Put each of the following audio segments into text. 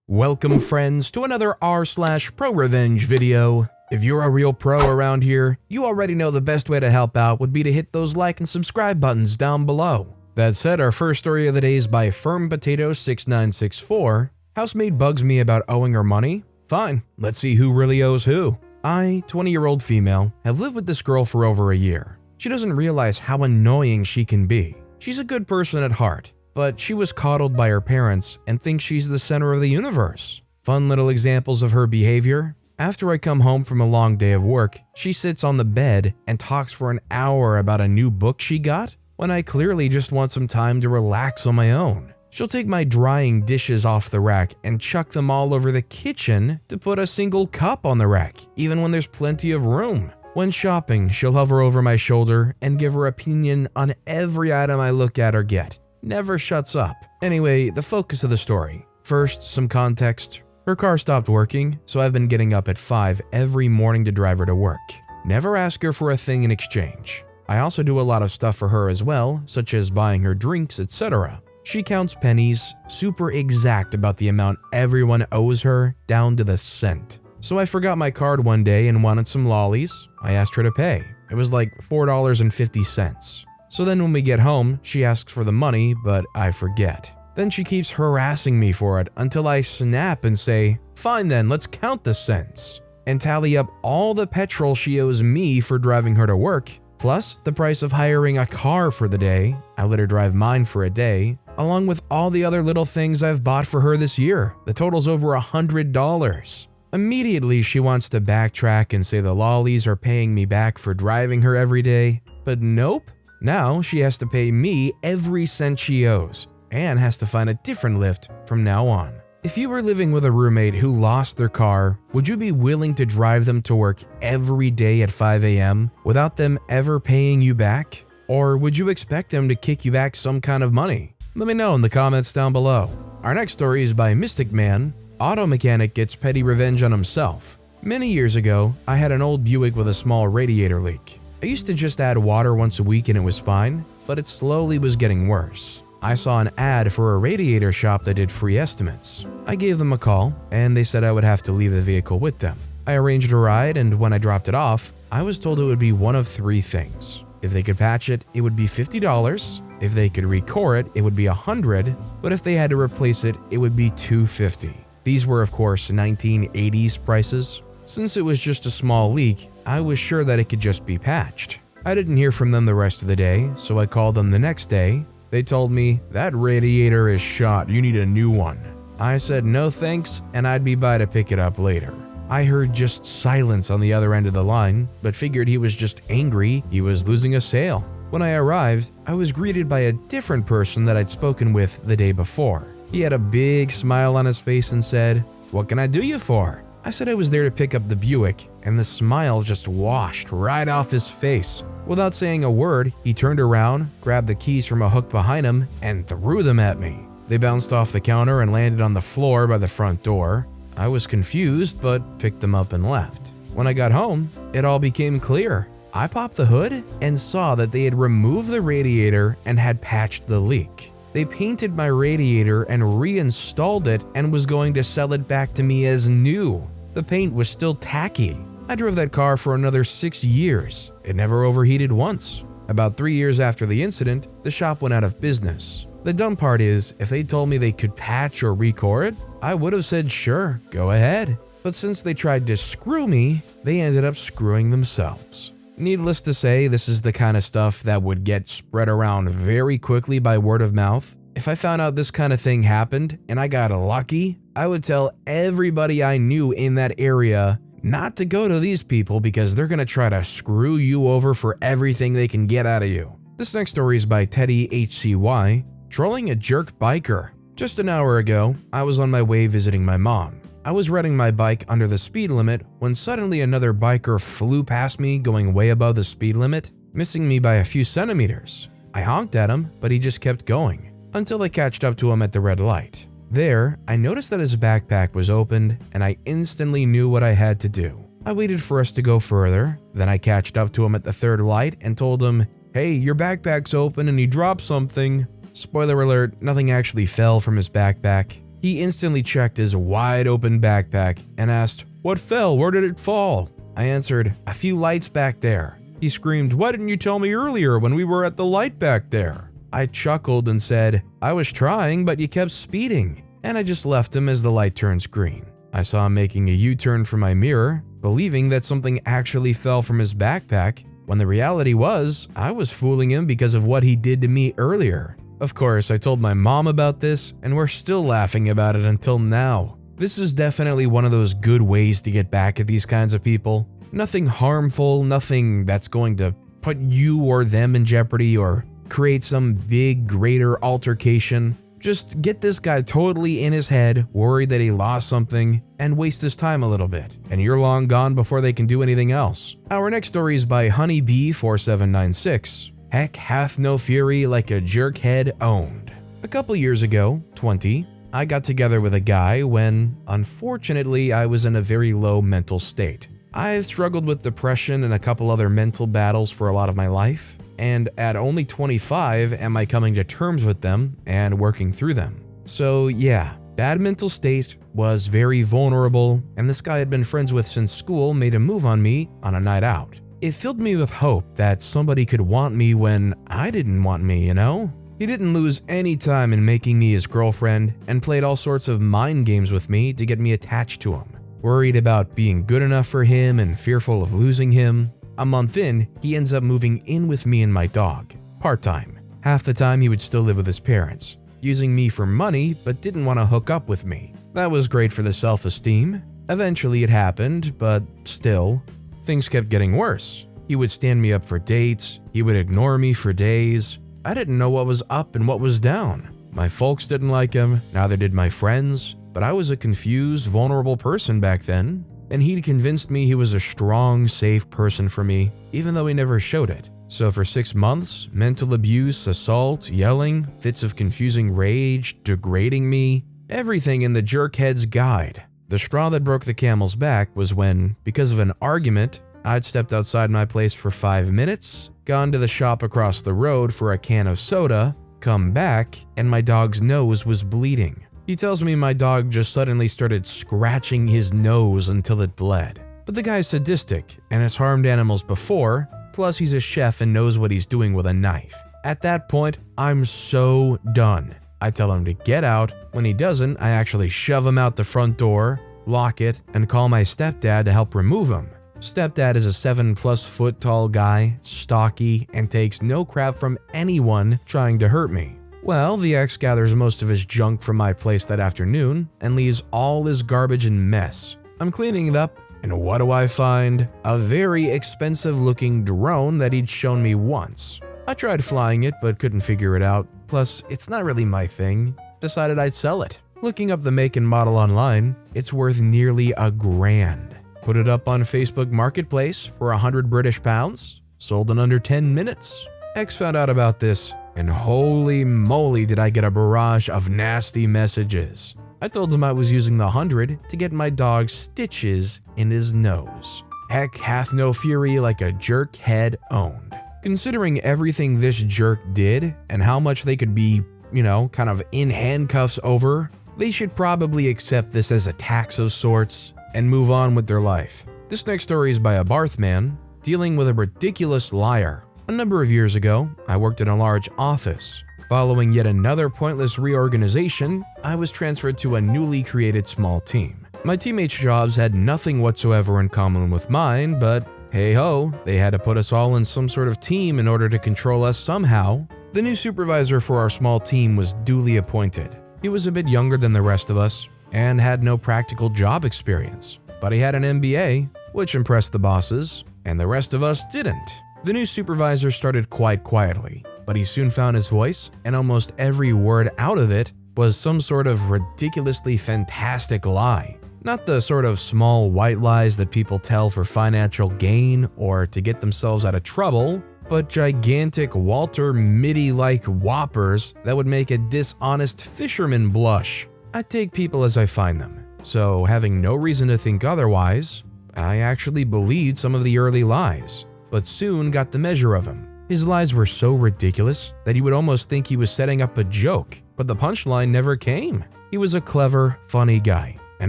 Welcome friends to another r/ProRevenge video. If you're a real pro around here, you already know the best way to help out would be to hit those like and subscribe buttons down below. That said, our first story of the day is by FirmPotato6964. Housemate bugs me about owing her money? Fine, let's see who really owes who. I, 20-year-old female, have lived with this girl for over a year. She doesn't realize how annoying she can be. She's a good person at heart, but she was coddled by her parents and thinks she's the center of the universe. Fun little examples of her behavior. After I come home from a long day of work, she sits on the bed and talks for an hour about a new book she got, when I clearly just want some time to relax on my own. She'll take my drying dishes off the rack and chuck them all over the kitchen to put a single cup on the rack, even when there's plenty of room. When shopping, she'll hover over my shoulder and give her opinion on every item I look at or get. Never shuts up. Anyway, the focus of the story. First, some context. Her car stopped working, so I've been getting up at 5 every morning to drive her to work. Never ask her for a thing in exchange. I also do a lot of stuff for her as well, such as buying her drinks, etc. She counts pennies, super exact about the amount everyone owes her, down to the cent. So I forgot my card one day and wanted some lollies. I asked her to pay. It was like $4.50. So then when we get home, she asks for the money, but I forget. Then she keeps harassing me for it until I snap and say, "Fine then, let's count the cents," and tally up all the petrol she owes me for driving her to work, plus the price of hiring a car for the day. I let her drive mine for a day, along with all the other little things I've bought for her this year. The total's over $100. Immediately, she wants to backtrack and say the lollies are paying me back for driving her every day, but nope. Now she has to pay me every cent she owes, and has to find a different lift from now on. If you were living with a roommate who lost their car, would you be willing to drive them to work every day at 5 a.m. without them ever paying you back? Or would you expect them to kick you back some kind of money? Let me know in the comments down below. Our next story is by Mystic Man. Auto mechanic gets petty revenge on himself. Many years ago, I had an old Buick with a small radiator leak. I used to just add water once a week and it was fine, but it slowly was getting worse. I saw an ad for a radiator shop that did free estimates. I gave them a call, and they said I would have to leave the vehicle with them. I arranged a ride, and when I dropped it off, I was told it would be one of 3 things. If they could patch it, it would be $50. If they could recore it, it would be $100, but if they had to replace it, it would be $250. These were, of course, 1980s prices. Since it was just a small leak, I was sure that it could just be patched. I didn't hear from them the rest of the day, so I called them the next day. They told me, "That radiator is shot, you need a new one." I said no thanks, and I'd be by to pick it up later. I heard just silence on the other end of the line, but figured he was just angry he was losing a sale. When I arrived, I was greeted by a different person that I'd spoken with the day before. He had a big smile on his face and said, "What can I do you for?" I said I was there to pick up the Buick, and the smile just washed right off his face. Without saying a word, he turned around, grabbed the keys from a hook behind him, and threw them at me. They bounced off the counter and landed on the floor by the front door. I was confused, but picked them up and left. When I got home, it all became clear. I popped the hood and saw that they had removed the radiator and had patched the leak. They painted my radiator and reinstalled it and was going to sell it back to me as new. The paint was still tacky. I drove that car for another 6 years. It never overheated once. About 3 years after the incident, the shop went out of business. The dumb part is, if they told me they could patch or recore it, I would have said sure, go ahead. But since they tried to screw me, they ended up screwing themselves. Needless to say, this is the kind of stuff that would get spread around very quickly by word of mouth. If I found out this kind of thing happened and I got lucky, I would tell everybody I knew in that area not to go to these people because they're gonna try to screw you over for everything they can get out of you. This next story is by Teddy HCY, trolling a jerk biker. Just an hour ago, I was on my way visiting my mom. I was riding my bike under the speed limit when suddenly another biker flew past me going way above the speed limit, missing me by a few centimeters. I honked at him, but he just kept going, until I catched up to him at the red light. There, I noticed that his backpack was opened, and I instantly knew what I had to do. I waited for us to go further, then I catched up to him at the third light and told him, "Hey, your backpack's open and he dropped something." Spoiler alert, nothing actually fell from his backpack. He instantly checked his wide open backpack and asked, "What fell? Where did it fall?" I answered, "A few lights back there." He screamed, "Why didn't you tell me earlier when we were at the light back there?" I chuckled and said, "I was trying, but you kept speeding." And I just left him as the light turns green. I saw him making a U-turn from my mirror, believing that something actually fell from his backpack, when the reality was, I was fooling him because of what he did to me earlier. Of course, I told my mom about this, and we're still laughing about it until now. This is definitely one of those good ways to get back at these kinds of people. Nothing harmful, nothing that's going to put you or them in jeopardy or create some big, greater altercation. Just get this guy totally in his head, worried that he lost something, and waste his time a little bit, and you're long gone before they can do anything else. Our next story is by Honeybee4796. Heck hath no fury like a jerkhead owned. A couple years ago, 20, I got together with a guy when, unfortunately, I was in a very low mental state. I've struggled with depression and a couple other mental battles for a lot of my life, and at only 25 am I coming to terms with them and working through them. So yeah, bad mental state, was very vulnerable, and this guy I'd been friends with since school made a move on me on a night out. It filled me with hope that somebody could want me when I didn't want me, you know? He didn't lose any time in making me his girlfriend and played all sorts of mind games with me to get me attached to him. Worried about being good enough for him and fearful of losing him. A month in, he ends up moving in with me and my dog, part-time. Half the time he would still live with his parents, using me for money but didn't want to hook up with me. That was great for the self-esteem. Eventually it happened, but still, things kept getting worse. He would stand me up for dates, he would ignore me for days. I didn't know what was up and what was down. My folks didn't like him, neither did my friends, but I was a confused, vulnerable person back then. And he'd convinced me he was a strong, safe person for me, even though he never showed it. So for 6 months, mental abuse, assault, yelling, fits of confusing rage, degrading me, everything in the jerkhead's guide. The straw that broke the camel's back was when, because of an argument, I'd stepped outside my place for 5 minutes, gone to the shop across the road for a can of soda, come back, and my dog's nose was bleeding. He tells me my dog just suddenly started scratching his nose until it bled. But the guy's sadistic and has harmed animals before, plus he's a chef and knows what he's doing with a knife. At that point, I'm so done. I tell him to get out. When he doesn't, I actually shove him out the front door, lock it, and call my stepdad to help remove him. Stepdad is a 7+ foot tall guy, stocky, and takes no crap from anyone trying to hurt me. Well, the ex gathers most of his junk from my place that afternoon and leaves all his garbage and mess. I'm cleaning it up, and what do I find? A very expensive looking drone that he'd shown me once. I tried flying it but couldn't figure it out, plus it's not really my thing. Decided I'd sell it. Looking up the make and model online, it's worth nearly $1,000. Put it up on Facebook Marketplace for 100 British pounds, sold in under 10 minutes. Ex found out about this, and holy moly did I get a barrage of nasty messages. I told him I was using the 100 to get my dog stitches in his nose. Heck hath no fury like a jerkhead owned. Considering everything this jerk did and how much they could be, kind of in handcuffs over, they should probably accept this as a tax of sorts and move on with their life. This next story is by a Barth man dealing with a ridiculous liar. A number of years ago, I worked in a large office. Following yet another pointless reorganization, I was transferred to a newly created small team. My teammates' jobs had nothing whatsoever in common with mine, but hey ho, they had to put us all in some sort of team in order to control us somehow. The new supervisor for our small team was duly appointed. He was a bit younger than the rest of us and had no practical job experience, but he had an MBA, which impressed the bosses, and the rest of us didn't. The new supervisor started quite quietly, but he soon found his voice, and almost every word out of it was some sort of ridiculously fantastic lie. Not the sort of small white lies that people tell for financial gain or to get themselves out of trouble, but gigantic Walter Mitty-like whoppers that would make a dishonest fisherman blush. I take people as I find them, so having no reason to think otherwise, I actually believed some of the early lies, but soon got the measure of him. His lies were so ridiculous that you would almost think he was setting up a joke, but the punchline never came. He was a clever, funny guy, and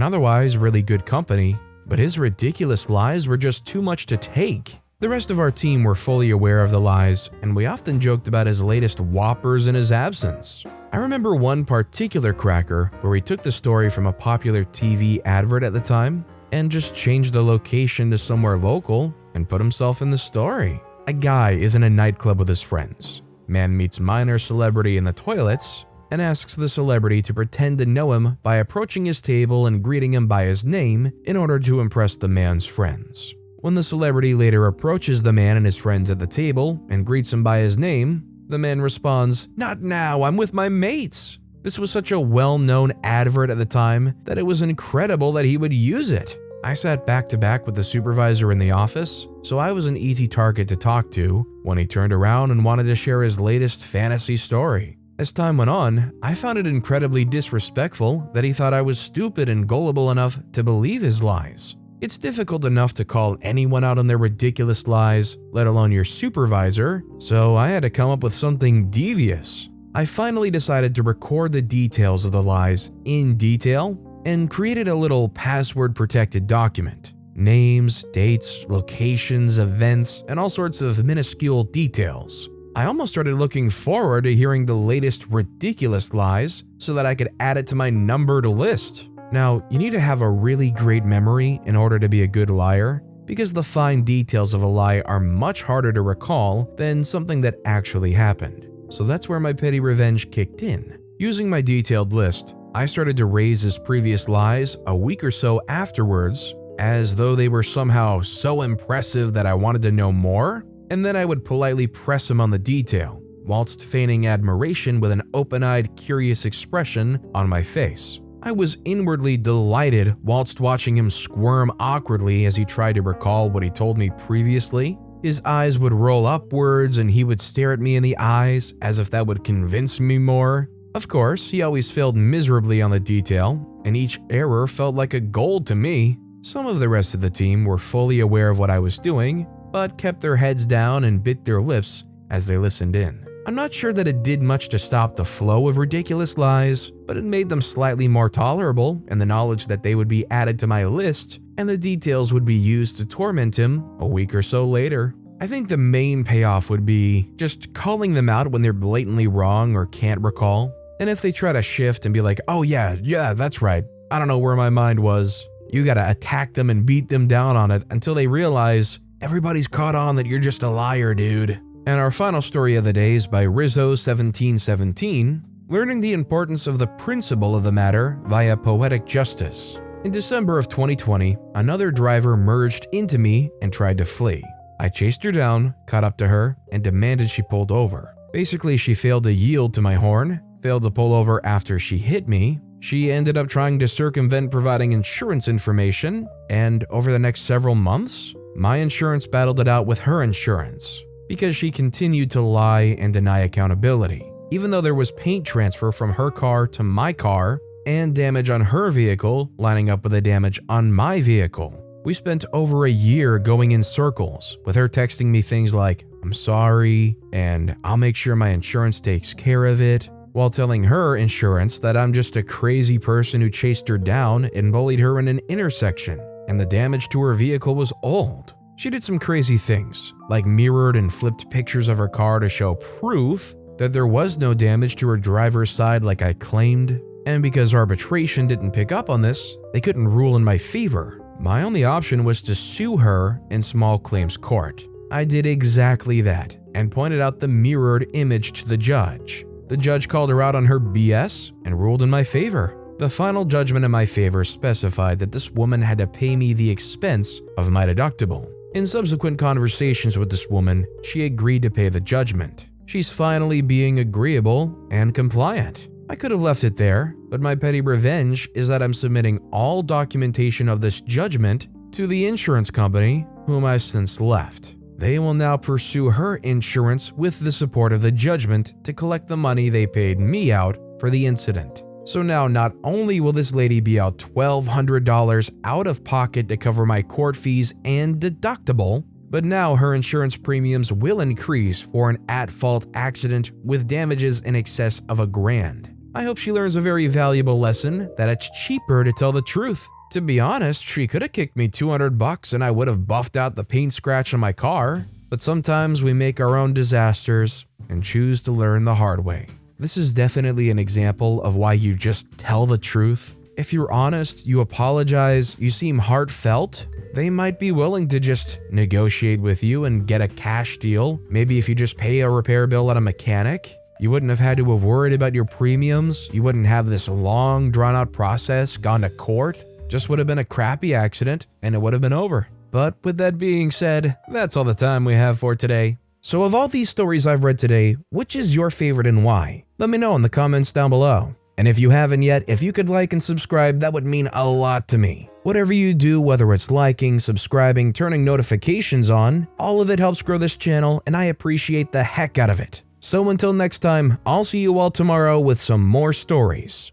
otherwise really good company, but his ridiculous lies were just too much to take. The rest of our team were fully aware of the lies, and we often joked about his latest whoppers in his absence. I remember one particular cracker where he took the story from a popular TV advert at the time and just changed the location to somewhere local and put himself in the story. A guy is in a nightclub with his friends. Man meets minor celebrity in the toilets and asks the celebrity to pretend to know him by approaching his table and greeting him by his name in order to impress the man's friends. When the celebrity later approaches the man and his friends at the table and greets him by his name, the man responds, "Not now, I'm with my mates." This was such a well-known advert at the time that it was incredible that he would use it. I sat back to back with the supervisor in the office, so I was an easy target to talk to when he turned around and wanted to share his latest fantasy story. As time went on, I found it incredibly disrespectful that he thought I was stupid and gullible enough to believe his lies. It's difficult enough to call anyone out on their ridiculous lies, let alone your supervisor, so I had to come up with something devious. I finally decided to record the details of the lies in detail and created a little password-protected document. Names, dates, locations, events, and all sorts of minuscule details. I almost started looking forward to hearing the latest ridiculous lies so that I could add it to my numbered list. Now, you need to have a really great memory in order to be a good liar, because the fine details of a lie are much harder to recall than something that actually happened. So that's where my petty revenge kicked in. Using my detailed list, I started to raise his previous lies a week or so afterwards, as though they were somehow so impressive that I wanted to know more, and then I would politely press him on the detail, whilst feigning admiration with an open-eyed, curious expression on my face. I was inwardly delighted whilst watching him squirm awkwardly as he tried to recall what he told me previously. His eyes would roll upwards and he would stare at me in the eyes as if that would convince me more. Of course, he always failed miserably on the detail, and each error felt like a gold to me. Some of the rest of the team were fully aware of what I was doing, but kept their heads down and bit their lips as they listened in. I'm not sure that it did much to stop the flow of ridiculous lies, but it made them slightly more tolerable in the knowledge that they would be added to my list and the details would be used to torment him a week or so later. I think the main payoff would be just calling them out when they're blatantly wrong or can't recall. And if they try to shift and be like, "Oh yeah, that's right, I don't know where my mind was," you gotta attack them and beat them down on it until they realize everybody's caught on that you're just a liar, dude. And our final story of the day is by Rizzo1717, learning the importance of the principle of the matter via poetic justice. In December of 2020, another driver merged into me and tried to flee. I chased her down, caught up to her, and demanded she pulled over. Basically, she failed to yield to my horn, failed to pull over after she hit me. She ended up trying to circumvent providing insurance information, and over the next several months, my insurance battled it out with her insurance because she continued to lie and deny accountability. Even though there was paint transfer from her car to my car and damage on her vehicle lining up with the damage on my vehicle. We spent over a year going in circles, with her texting me things like, "I'm sorry," and "I'll make sure my insurance takes care of it," while telling her insurance that I'm just a crazy person who chased her down and bullied her in an intersection, and the damage to her vehicle was old. She did some crazy things, like mirrored and flipped pictures of her car to show proof that there was no damage to her driver's side like I claimed, and because arbitration didn't pick up on this, they couldn't rule in my favor. My only option was to sue her in small claims court. I did exactly that and pointed out the mirrored image to the judge. The judge called her out on her BS and ruled in my favor. The final judgment in my favor specified that this woman had to pay me the expense of my deductible. In subsequent conversations with this woman, she agreed to pay the judgment. She's finally being agreeable and compliant. I could have left it there, but my petty revenge is that I'm submitting all documentation of this judgment to the insurance company, whom I've since left. They will now pursue her insurance with the support of the judgment to collect the money they paid me out for the incident. So now not only will this lady be out $1,200 out of pocket to cover my court fees and deductible, but now her insurance premiums will increase for an at-fault accident with damages in excess of $1,000. I hope she learns a very valuable lesson that it's cheaper to tell the truth. To be honest, she could have kicked me $200 and I would have buffed out the paint scratch on my car. But sometimes we make our own disasters and choose to learn the hard way. This is definitely an example of why you just tell the truth. If you're honest, you apologize, you seem heartfelt, they might be willing to just negotiate with you and get a cash deal. Maybe if you just pay a repair bill at a mechanic, you wouldn't have had to have worried about your premiums. You wouldn't have this long, drawn-out process, gone to court. Just would have been a crappy accident and it would have been over. But with that being said, that's all the time we have for today. So of all these stories I've read today, which is your favorite and why? Let me know in the comments down below. And if you haven't yet, if you could like and subscribe, that would mean a lot to me. Whatever you do, whether it's liking, subscribing, turning notifications on, all of it helps grow this channel and I appreciate the heck out of it. So until next time, I'll see you all tomorrow with some more stories.